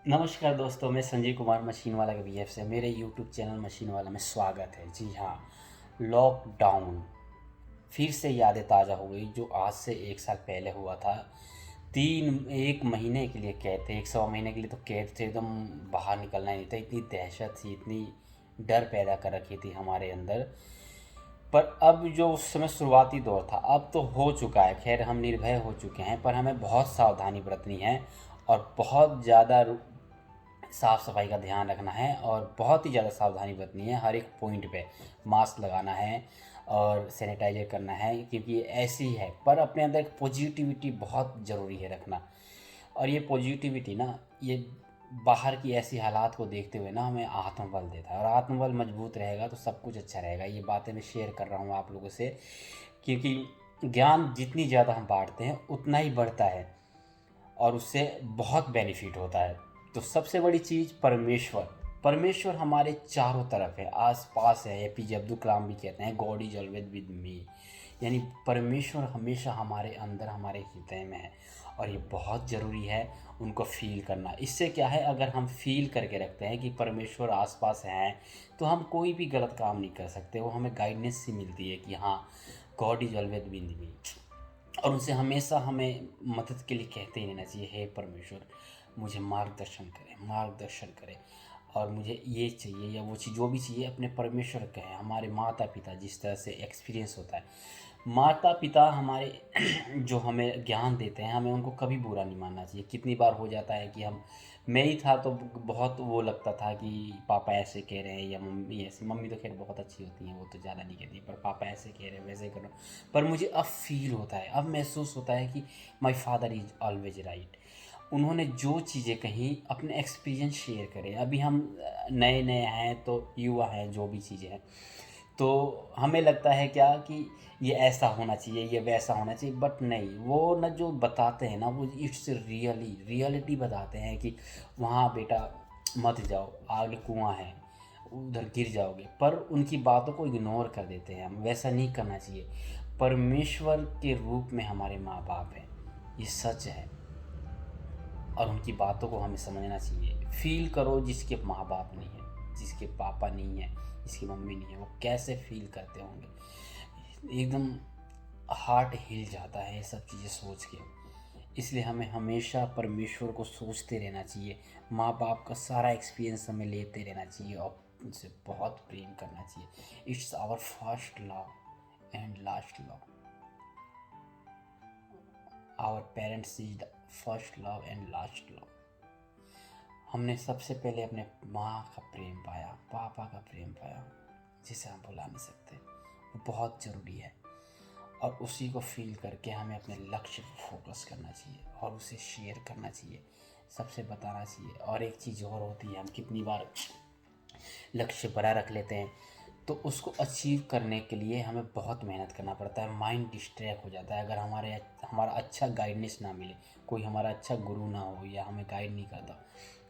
नमस्कार दोस्तों, मैं संजय कुमार मशीन वाला के बीएफ से मेरे यूट्यूब चैनल मशीन वाला में स्वागत है। जी हाँ, लॉकडाउन फिर से यादें ताज़ा हो गई जो आज से 1 साल पहले हुआ था। 1 महीने के लिए कैद थे, 1 सवा महीने के लिए तो कैद थे, एकदम बाहर निकलना ही नहीं था। इतनी दहशत थी, इतनी डर पैदा कर रखी थी हमारे अंदर। पर अब जो उस समय शुरुआती दौर था, अब तो हो चुका है। खैर, हम निर्भय हो चुके हैं, पर हमें बहुत सावधानी बरतनी है और बहुत ज़्यादा साफ़ सफाई का ध्यान रखना है और बहुत ही ज़्यादा सावधानी बरतनी है। हर एक पॉइंट पे मास्क लगाना है और सैनिटाइजर करना है, क्योंकि ये ऐसी है। पर अपने अंदर एक पॉजिटिविटी बहुत ज़रूरी है रखना। और ये पॉजिटिविटी ना, ये बाहर की ऐसी हालात को देखते हुए ना हमें आत्मबल देता है, और आत्मबल मजबूत रहेगा तो सब कुछ अच्छा रहेगा। ये बातें मैं शेयर कर रहा हूँ आप लोगों से, क्योंकि ज्ञान जितनी ज़्यादा हम बांटते हैं उतना ही बढ़ता है और उससे बहुत बेनिफिट होता है। तो सबसे बड़ी चीज़ परमेश्वर। परमेश्वर हमारे चारों तरफ है, आस पास है। एपीजे अब्दुल कलाम भी कहते हैं, God is always with me. यानी परमेश्वर हमेशा हमारे अंदर, हमारे हृदय में है, और ये बहुत ज़रूरी है उनको फील करना। इससे क्या है, अगर हम फील करके रखते हैं कि परमेश्वर आसपास हैं, तो हम कोई भी गलत काम नहीं कर सकते। वो हमें गाइडेंस सी मिलती है कि हाँ, God is always with me. और उनसे हमेशा हमें मदद के लिए कहते ही रहना चाहिए, हे परमेश्वर मुझे मार्गदर्शन करें, मार्गदर्शन करें, और मुझे ये चाहिए या वो चीज़, जो भी चाहिए अपने परमेश्वर कहें। हमारे माता पिता जिस तरह से एक्सपीरियंस होता है, माता पिता हमारे जो हमें ज्ञान देते हैं, हमें उनको कभी बुरा नहीं मानना चाहिए। कितनी बार हो जाता है कि हम, मैं ही था तो बहुत वो लगता था कि पापा ऐसे कह रहे हैं या मम्मी ऐसे। मम्मी तो खैर बहुत अच्छी होती हैं, वो तो ज़्यादा नहीं कहती, पर पापा ऐसे कह रहे हैं, वैसे करो। पर मुझे अब फील होता है, अब महसूस होता है कि my father is always right. उन्होंने जो चीज़ें कहीं अपने एक्सपीरियंस शेयर करें। अभी हम नए नए हैं, तो युवा हैं, जो भी चीज़ें हैं, तो हमें लगता है क्या कि ये ऐसा होना चाहिए, ये वैसा होना चाहिए। बट नहीं, वो ना जो बताते हैं ना, वो इट्स रियलिटी बताते हैं कि वहाँ बेटा मत जाओ, आगे कुआं है, उधर गिर जाओगे। पर उनकी बातों को इग्नोर कर देते हैं हम। वैसा नहीं करना चाहिए। परमेश्वर के रूप में हमारे माँ बाप हैं, ये सच है, और उनकी बातों को हमें समझना चाहिए। फील करो जिसके माँ बाप नहीं है, जिसके पापा नहीं है, जिसकी मम्मी नहीं है, वो कैसे फील करते होंगे। एकदम हार्ट हिल जाता है ये सब चीज़ें सोच के। इसलिए हमें हमेशा परमेश्वर को सोचते रहना चाहिए। माँ बाप का सारा एक्सपीरियंस हमें लेते रहना चाहिए और उनसे बहुत प्रेम करना चाहिए। It's our first love and last love. Our parents is the first love and last love. हमने सबसे पहले अपने माँ का प्रेम पाया, पापा का प्रेम पाया, जिसे हम भुला नहीं सकते। वो बहुत ज़रूरी है, और उसी को फील करके हमें अपने लक्ष्य पर फोकस करना चाहिए और उसे शेयर करना चाहिए, सबसे बताना चाहिए। और एक चीज़ और होती है, हम कितनी बार लक्ष्य बड़ा रख लेते हैं, तो उसको अचीव करने के लिए हमें बहुत मेहनत करना पड़ता है। माइंड डिस्ट्रैक्ट हो जाता है अगर हमारा अच्छा गाइडेंस ना मिले, कोई हमारा अच्छा गुरु ना हो या हमें गाइड नहीं करता।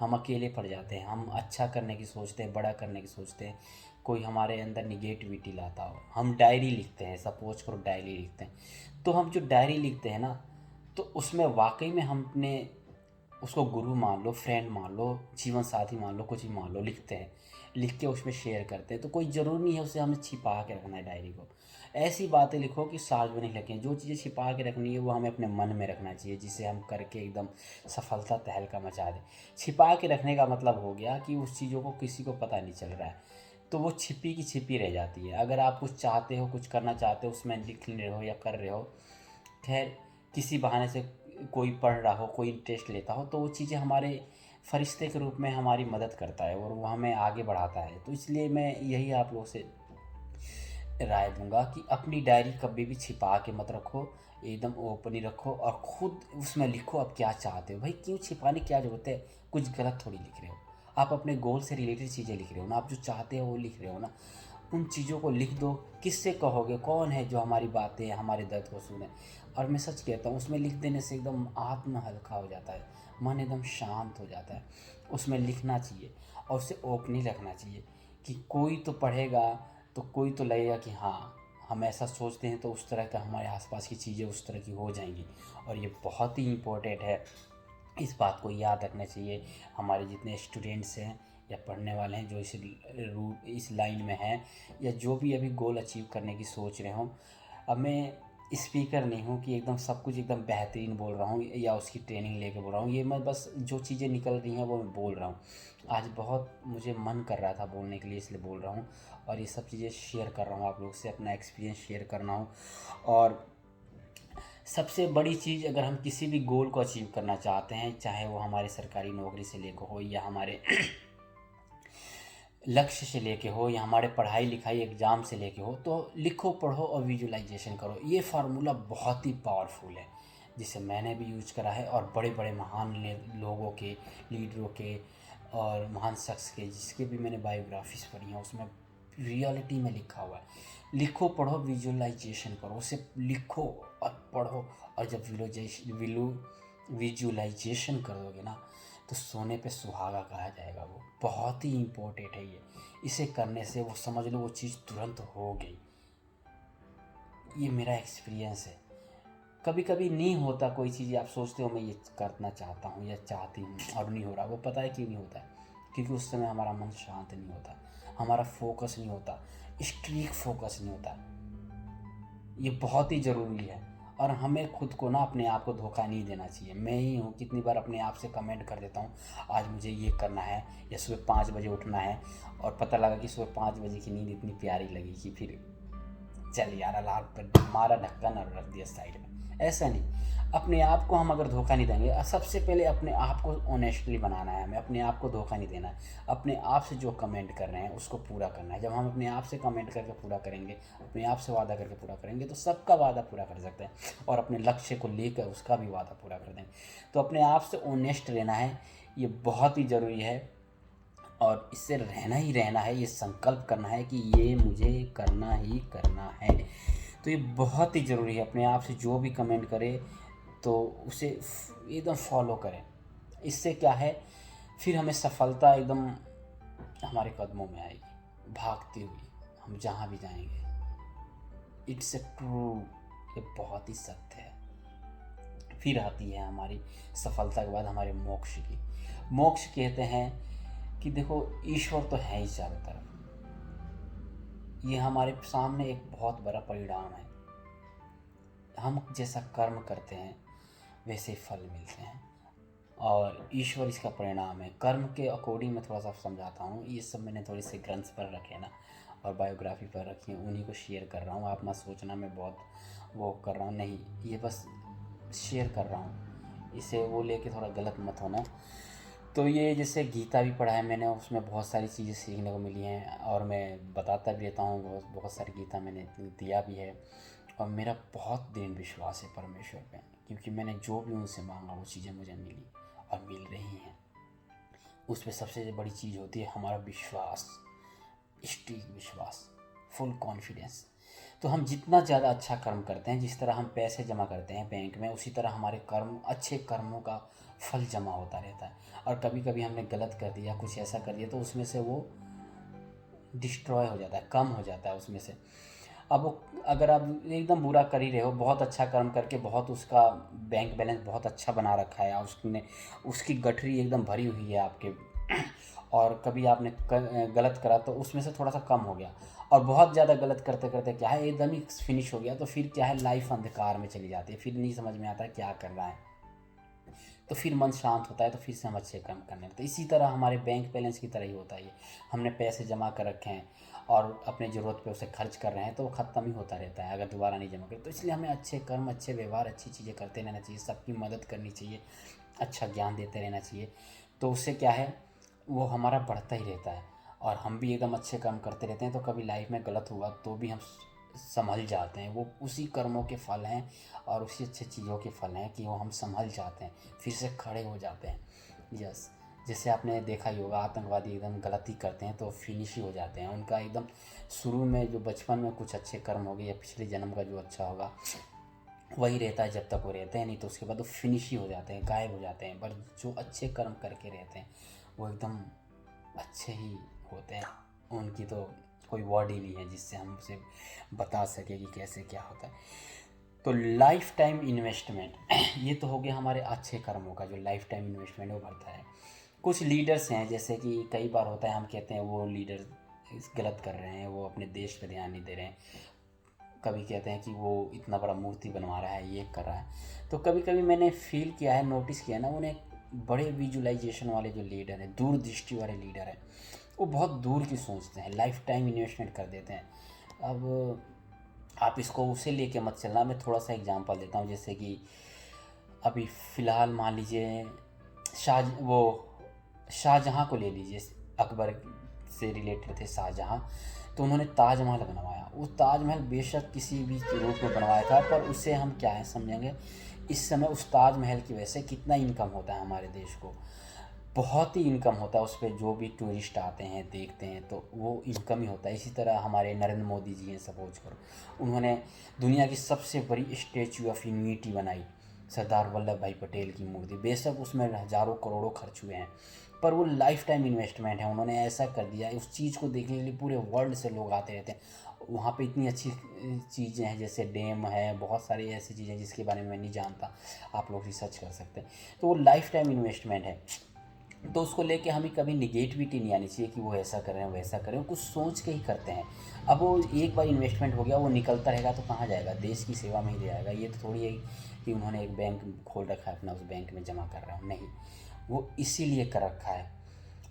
हम अकेले पड़ जाते हैं, हम अच्छा करने की सोचते हैं, बड़ा करने की सोचते हैं, कोई हमारे अंदर निगेटिविटी लाता हो। हम डायरी लिखते हैं, सपोज करो डायरी लिखते हैं, तो हम जो डायरी लिखते हैं ना, तो उसमें वाकई में हम अपने उसको गुरु मान लो, फ्रेंड मान लो, जीवन साथी मान लो, कुछ भी मान लो, लिखते हैं, लिख के उसमें शेयर करते हैं। तो कोई ज़रूरी नहीं है उसे हमें छिपा के रखना है डायरी को। ऐसी बातें लिखो कि सार्वजनिक लिखें। जो चीज़ें छिपा के रखनी है वो हमें अपने मन में रखना चाहिए, जिसे हम करके एकदम सफलता तहलका मचा दें। छिपा के रखने का मतलब हो गया कि उस चीज़ों को किसी को पता नहीं चल रहा है, तो वो छिपी की छिपी रह जाती है। अगर आप कुछ चाहते हो, कुछ करना चाहते हो, उसमें लिख रहे हो या कर रहे हो, खैर किसी बहाने से कोई पढ़ रहा हो, कोई इंटरेस्ट लेता हो, तो वो चीज़ें हमारे फरिश्ते के रूप में हमारी मदद करता है और वो हमें आगे बढ़ाता है। तो इसलिए मैं यही आप लोगों से राय दूंगा कि अपनी डायरी कभी भी छिपा के मत रखो, एकदम ओपन ही रखो और खुद उसमें लिखो आप क्या चाहते हो। भाई क्यों छिपाने की क्या जरूरत है, कुछ गलत थोड़ी लिख रहे हो। आप अपने गोल से रिलेटेड चीज़ें लिख रहे हो ना, आप जो चाहते हो वो लिख रहे हो ना, उन चीज़ों को लिख दो। किससे कहोगे, कौन है जो हमारी बातें, हमारे दर्द को सुने। और मैं सच कहता हूँ, उसमें लिख देने से एकदम आत्म हल्का हो जाता है, मन एकदम शांत हो जाता है। उसमें लिखना चाहिए और उसे ओपनली रखना चाहिए कि कोई तो पढ़ेगा, तो कोई तो लगेगा कि हाँ, हम ऐसा सोचते हैं तो उस तरह का हमारे आसपास की चीज़ें उस तरह की हो जाएंगी। और ये बहुत ही इम्पोर्टेंट है इस बात को याद रखना चाहिए हमारे जितने स्टूडेंट्स हैं या पढ़ने वाले हैं जो इस लाइन में हैं, या जो भी अभी गोल अचीव करने की सोच रहे हों। अब मैं स्पीकर नहीं हूँ कि एकदम सब कुछ एकदम बेहतरीन बोल रहा हूँ या उसकी ट्रेनिंग लेके बोल रहा हूँ। ये मैं बस जो चीज़ें निकल रही हैं वो मैं बोल रहा हूँ। आज बहुत मुझे मन कर रहा था बोलने के लिए, इसलिए बोल रहा हूँ और ये सब चीज़ें शेयर कर रहा हूँ आप लोग से, अपना एक्सपीरियंस शेयर करना हूँ। और सबसे बड़ी चीज़, अगर हम किसी भी गोल को अचीव करना चाहते हैं, चाहे वो हमारे सरकारी नौकरी से लेकर हो या हमारे लक्ष्य से लेके हो या हमारे पढ़ाई लिखाई एग्ज़ाम से लेके हो, तो लिखो पढ़ो और विजुलाइजेशन करो। ये फार्मूला बहुत ही पावरफुल है जिसे मैंने भी यूज करा है और बड़े बड़े महान लोगों के, लीडरों के और महान शख्स के जिसके भी मैंने बायोग्राफीज पढ़ी हैं उसमें रियलिटी में लिखा हुआ है। लिखो पढ़ो विजुलाइजेशन करो, उसे लिखो और पढ़ो। और जब विजुलाइजेशन करोगे ना तो सोने पे सुहागा कहा जाएगा। वो बहुत ही इम्पोर्टेंट है। इसे करने से वो समझ लो वो चीज़ तुरंत हो गई। ये मेरा एक्सपीरियंस है। कभी कभी नहीं होता कोई चीज़, आप सोचते हो मैं ये करना चाहता हूँ या चाहती हूँ और नहीं हो रहा। वो पता है क्यों नहीं होता है? क्योंकि उस समय हमारा मन शांत नहीं होता, हमारा फोकस नहीं होता, स्ट्रीक फोकस नहीं होता। ये बहुत ही ज़रूरी है। और हमें खुद को ना, अपने आप को धोखा नहीं देना चाहिए। मैं ही हूँ कितनी बार अपने आप से कमेंट कर देता हूँ आज मुझे ये करना है या सुबह 5 बजे उठना है, और पता लगा कि सुबह 5 बजे की नींद इतनी प्यारी लगी कि फिर चल यार अलार्म पर मारा ढक्कन और रख दिया साइड में। ऐसा नहीं, अपने आप को हम अगर धोखा नहीं देंगे, सबसे पहले अपने आप को ऑनेस्टली बनाना है। हमें अपने आप को धोखा नहीं देना है। अपने आप से जो कमेंट कर रहे हैं उसको पूरा करना है। जब हम अपने आप से कमेंट करके पूरा करेंगे, अपने आप से वादा करके पूरा करेंगे, तो सबका वादा पूरा कर सकते हैं और अपने लक्ष्य को लेकर उसका भी वादा पूरा कर देंगे। तो अपने आप से ऑनेस्ट रहना है, ये बहुत ही ज़रूरी है। और इससे रहना ही रहना है, ये संकल्प करना है कि ये मुझे करना ही करना है। तो ये बहुत ही ज़रूरी है। अपने आप से जो भी कमेंट करे तो उसे एकदम फॉलो करें। इससे क्या है, फिर हमें सफलता एकदम हमारे कदमों में आएगी भागती हुई, हम जहाँ भी जाएंगे। इट्स ए ट्रू, ये बहुत ही सत्य है। फिर आती है हमारी सफलता के बाद हमारे मोक्ष की। मोक्ष कहते हैं कि देखो ईश्वर तो है ही चारों तरफ, ये हमारे सामने एक बहुत बड़ा परिणाम है। हम जैसा कर्म करते हैं वैसे फल मिलते हैं और ईश्वर इसका परिणाम है। कर्म के अकॉर्डिंग मैं थोड़ा सा समझाता हूँ। ये सब मैंने थोड़ी सी ग्रंथ पर रखे ना और बायोग्राफी पर रखी है, उन्हीं को शेयर कर रहा हूँ। आप मत सोचना मैं बहुत वो कर रहा हूँ, नहीं, ये बस शेयर कर रहा हूँ। इसे वो लेके थोड़ा गलत मत होना। तो ये जैसे गीता भी पढ़ा है मैंने, उसमें बहुत सारी चीज़ें सीखने को मिली हैं और मैं बताता भी रहता हूँ। बहुत बहुत सारी गीता मैंने दिया भी है और मेरा बहुत दृढ़ विश्वास है परमेश्वर पे, क्योंकि मैंने जो भी उनसे मांगा वो चीज़ें मुझे मिली और मिल रही हैं। उस पर सबसे बड़ी चीज़ होती है हमारा विश्वास, स्टीक विश्वास, फुल कॉन्फिडेंस। तो हम जितना ज़्यादा अच्छा कर्म करते हैं, जिस तरह हम पैसे जमा करते हैं बैंक में, उसी तरह हमारे कर्म, अच्छे कर्मों का फल जमा होता रहता है। और कभी कभी हमने गलत कर दिया, कुछ ऐसा कर दिया, तो उसमें से वो डिस्ट्रॉय हो जाता है, कम हो जाता है उसमें से। अब वो, अगर आप एकदम बुरा कर ही रहे हो, बहुत अच्छा कर्म करके बहुत उसका बैंक बैलेंस बहुत अच्छा बना रखा है, उसने उसकी गठरी एकदम भरी हुई है आपके और कभी आपने गलत करा तो उसमें से थोड़ा सा कम हो गया, और बहुत ज़्यादा गलत करते करते क्या है एकदम ही फिनिश हो गया, तो फिर क्या है, लाइफ अंधकार में चली जाती है। फिर नहीं समझ में आता क्या कर रहा है, तो फिर मन शांत होता है, तो फिर से हम अच्छे काम करने लगते हैं। इसी तरह हमारे बैंक बैलेंस की तरह ही होता है ये। हमने पैसे जमा कर रखे हैं और अपने ज़रूरत पे उसे खर्च कर रहे हैं, तो वो ख़त्म ही होता रहता है अगर दोबारा नहीं जमा करें। तो इसलिए हमें अच्छे कर्म, अच्छे व्यवहार, अच्छी चीज़ें करते रहना चाहिए, सबकी मदद करनी चाहिए, अच्छा ज्ञान देते रहना चाहिए। तो उससे क्या है, वो हमारा बढ़ता ही रहता है और हम भी एकदम अच्छे काम करते रहते हैं। तो कभी लाइफ में गलत हुआ तो भी हम संभल जाते हैं। वो उसी कर्मों के फल हैं और उसी अच्छी चीज़ों के फल हैं कि वो हम संभल जाते हैं, फिर से खड़े हो जाते हैं। यस, जैसे आपने देखा ही होगा, आतंकवादी एकदम गलती करते हैं तो फिनिश ही हो जाते हैं। उनका एकदम शुरू में जो बचपन में कुछ अच्छे कर्म हो गए या पिछले जन्म का जो अच्छा होगा वही रहता है जब तक वो रहते हैं, नहीं तो उसके बाद वो फिनिश ही हो जाते हैं, गायब हो जाते हैं। पर जो अच्छे कर्म करके रहते हैं वो एकदम अच्छे ही होते हैं। उनकी तो कोई वर्ड ही नहीं है जिससे हम उसे बता सके कि कैसे क्या होता है। तो लाइफ टाइम इन्वेस्टमेंट ये तो हो गया हमारे अच्छे कर्मों का, जो लाइफ टाइम इन्वेस्टमेंट वो भरता है। कुछ लीडर्स हैं, जैसे कि कई बार होता है हम कहते हैं वो लीडर गलत कर रहे हैं, वो अपने देश पे ध्यान नहीं दे रहे हैं। कभी कहते हैं कि वो इतना बड़ा मूर्ति बनवा रहा है, ये कर रहा है। तो कभी कभी मैंने फील किया है, नोटिस किया है ना, उन्हें बड़े विजुलाइजेशन वाले जो लीडर हैं, दूरदृष्टि वाले लीडर हैं, वो बहुत दूर की सोचते हैं, लाइफ टाइम इन्वेस्टमेंट कर देते हैं। अब आप इसको उसे लेके मत चलना। मैं थोड़ा सा एग्जांपल देता हूँ, जैसे कि अभी फ़िलहाल मान लीजिए वो शाहजहाँ को ले लीजिए। अकबर से रिलेटेड थे शाहजहाँ, तो उन्होंने ताजमहल बनवाया। वो ताजमहल बेशक किसी भी रूप में बनवाया था, पर उससे हम क्या है समझेंगे, इस समय उस ताजमहल की वजह से कितना इनकम होता है हमारे देश को। बहुत ही इनकम होता है उस पर, जो भी टूरिस्ट आते हैं देखते हैं तो वो इनकम ही होता है। इसी तरह हमारे नरेंद्र मोदी जी हैं, सपोज करो, उन्होंने दुनिया की सबसे बड़ी स्टैचू ऑफ यूनिटी बनाई, सरदार वल्लभ भाई पटेल की मूर्ति। बेशक उसमें हज़ारों करोड़ों खर्च हुए हैं, पर वो लाइफ टाइम इन्वेस्टमेंट है। उन्होंने ऐसा कर दिया, उस चीज़ को देखने के लिए पूरे वर्ल्ड से लोग आते रहते हैं। वहाँ पे इतनी अच्छी चीज़ें हैं, जैसे डैम है, बहुत सारी ऐसी चीज़ें जिसके बारे में मैं नहीं जानता, आप लोग रिसर्च कर सकते हैं। तो वो लाइफ टाइम इन्वेस्टमेंट है। तो उसको लेके हमें कभी निगेटिविटी नहीं आनी चाहिए कि वो ऐसा कर रहे हैं वैसा कर रहे हैं, कुछ सोच के ही करते हैं। अब वो एक बार इन्वेस्टमेंट हो गया, वो निकलता रहेगा तो कहाँ जाएगा, देश की सेवा में ही जाएगा। ये तो थोड़ी है कि उन्होंने एक बैंक खोल रखा है अपना, उस बैंक में जमा कर रहा हूँ, नहीं, वो इसीलिए कर रखा है।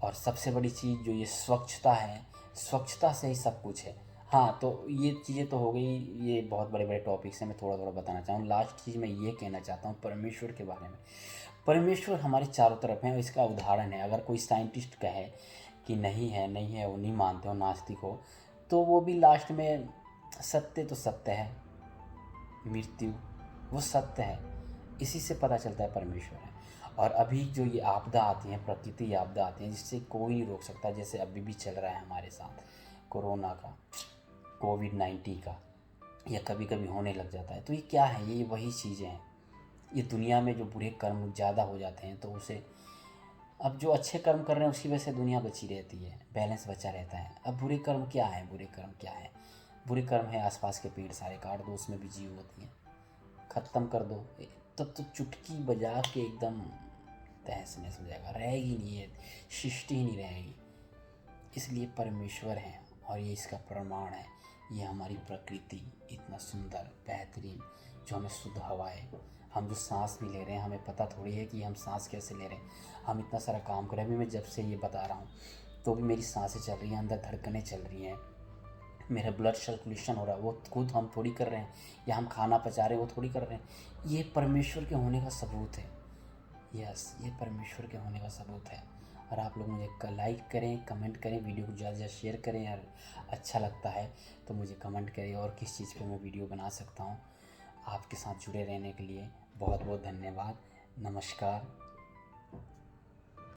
और सबसे बड़ी चीज़ जो ये स्वच्छता है, स्वच्छता से ही सब कुछ है। हाँ, तो ये चीज़ें तो हो गई, ये बहुत बड़े बड़े टॉपिक्स हैं, मैं थोड़ा थोड़ा बताना चाहूँ। लास्ट चीज़ मैं ये कहना चाहता हूँ परमेश्वर के बारे में। परमेश्वर हमारे चारों तरफ है, और इसका उदाहरण है। अगर कोई साइंटिस्ट कहे कि नहीं है नहीं है, वो नहीं मानते हो, नास्तिक हो, तो वो भी लास्ट में सत्य तो सत्य है, मृत्यु वो सत्य है। इसी से पता चलता है परमेश्वर है। और अभी जो ये आपदा आती हैं, प्रकृति आपदा आती हैं, जिससे कोई नहीं रोक सकता, जैसे अभी भी चल रहा है हमारे साथ कोरोना का, कोविड-19 का, या कभी कभी होने लग जाता है। तो ये क्या है, ये वही चीज़ें हैं। ये दुनिया में जो बुरे कर्म ज़्यादा हो जाते हैं तो उसे, अब जो अच्छे कर्म कर रहे हैं उसकी वजह से दुनिया बची रहती है, बैलेंस बचा रहता है। अब बुरे कर्म क्या है, बुरे कर्म क्या है, बुरे कर्म है आसपास के पेड़ सारे काट दो, उसमें भी जीव होती हैं, ख़त्म कर दो, तब तो चुटकी बजा के एकदम तहस नहस हो जाएगा, रहेगी नहीं है, सृष्टि ही नहीं रहेगी। इसलिए परमेश्वर है, और ये इसका प्रमाण है। ये हमारी प्रकृति इतना सुंदर बेहतरीन, जो हमें शुद्ध हवाएं, हम जो सांस भी ले रहे हैं, हमें पता थोड़ी है कि हम सांस कैसे ले रहे हैं। हम इतना सारा काम कर रहे हैं, अभी मैं जब से ये बता रहा हूँ तो भी मेरी सांसें चल रही हैं, अंदर धड़कनें चल रही हैं, मेरा ब्लड सर्कुलेशन हो रहा है, वो खुद हम थोड़ी कर रहे हैं, या हम खाना पचा रहे हैं वो थोड़ी कर रहे हैं। ये परमेश्वर के होने का सबूत है। यस, ये परमेश्वर के होने का सबूत है। और आप लोग मुझे लाइक करें, कमेंट करें, वीडियो को ज़्यादा से ज़्यादा शेयर करें यार। अच्छा लगता है तो मुझे कमेंट करें, और किस चीज़ पे मैं वीडियो बना सकता हूँ। आपके साथ जुड़े रहने के लिए बहुत बहुत धन्यवाद। नमस्कार।